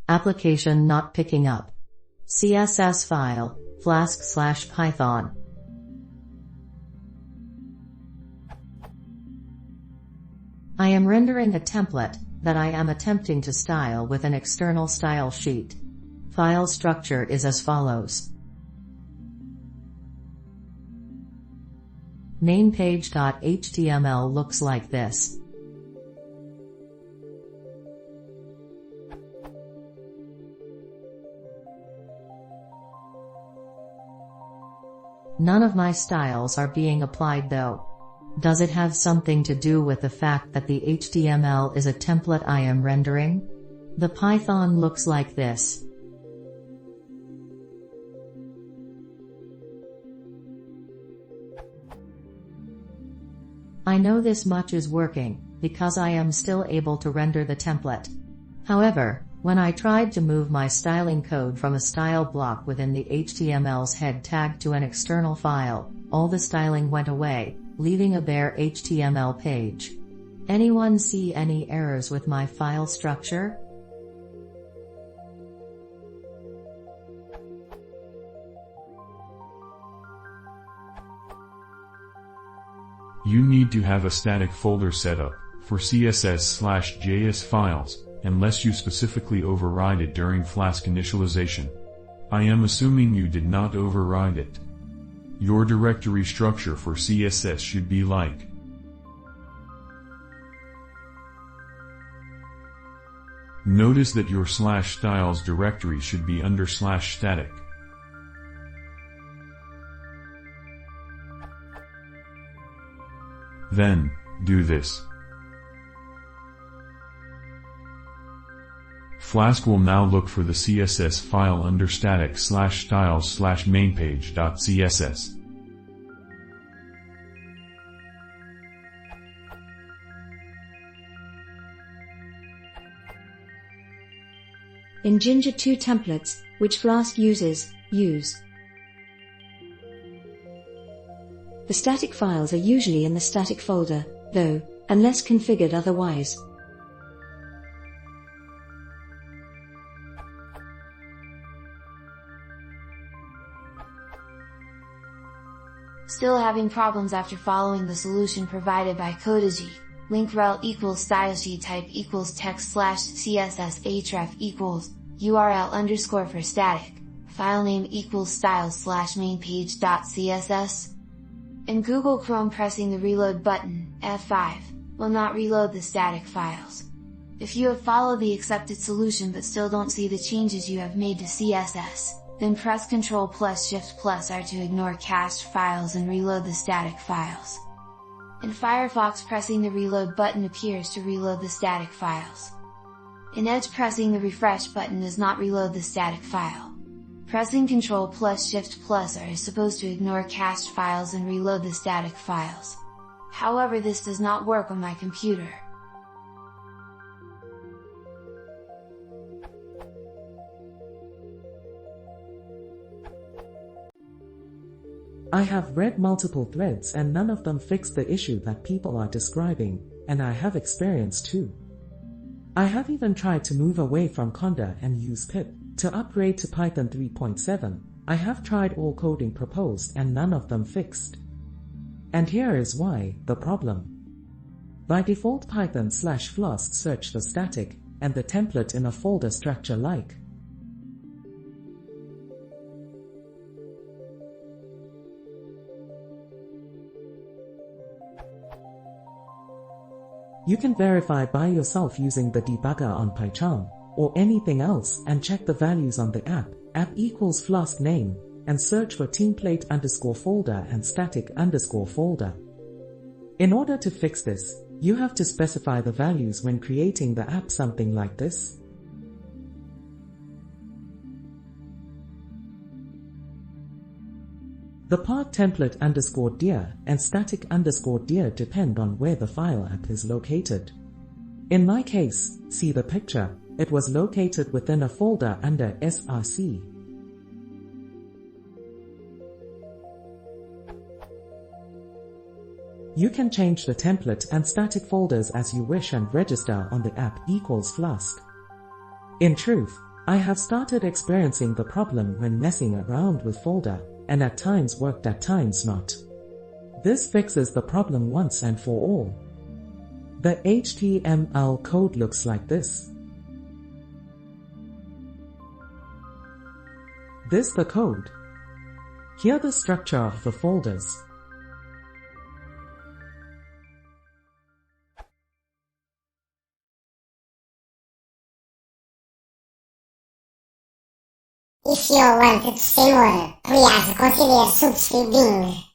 Application not picking up. CSS file, flask/python. I am rendering a template that I am attempting to style with an external style sheet. File structure is as follows. Mainpage.html looks like this. None of my styles are being applied though. Does it have something to do with the fact that the HTML is a template I am rendering? The Python looks like this. I know this much is working, because I am still able to render the template. However, when I tried to move my styling code from a style block within the HTML's head tag to an external file, all the styling went away, leaving a bare HTML page. Anyone see any errors with my file structure? You need to have a static folder set up for CSS/JS files, unless you specifically override it during Flask initialization. I am assuming you did not override it. Your directory structure for CSS should be like. Notice that your /styles directory should be under /static. Then, do this. Flask will now look for the CSS file under static/styles/mainpage.css. In Ginger 2 templates, which Flask uses, use. The static files are usually in the static folder, though, unless configured otherwise. Still having problems after following the solution provided by Codagy? Link rel equals stylesheet type equals text/css href equals URL_ for static, file name equals styles/mainpage.css. In Google Chrome, pressing the reload button, F5, will not reload the static files. If you have followed the accepted solution but still don't see the changes you have made to CSS, then press Ctrl+Shift+R to ignore cached files and reload the static files. In Firefox, pressing the reload button appears to reload the static files. In Edge, pressing the refresh button does not reload the static file. Pressing Ctrl+Shift+R is supposed to ignore cached files and reload the static files. However, this does not work on my computer. I have read multiple threads and none of them fix the issue that people are describing, and I have experience too. I have even tried to move away from Conda and use pip to upgrade to Python 3.7. I have tried all coding proposed and none of them fixed. And here is why, the problem. By default, Python/Flask search the static and the template in a folder structure like. You can verify by yourself using the debugger on PyCharm, or anything else, and check the values on the app equals Flask name, and search for template_folder and static_folder. In order to fix this, you have to specify the values when creating the app, something like this. The part template_dir and static_dir depend on where the file app is located. In my case, see the picture, it was located within a folder under src. You can change the template and static folders as you wish and register on the app equals Flask. In truth, I have started experiencing the problem when messing around with folder, and at times worked, at times not. This fixes the problem once and for all. The HTML code looks like this. This the code. Here the structure of the folders. If you wanted to see more, please consider subscribing.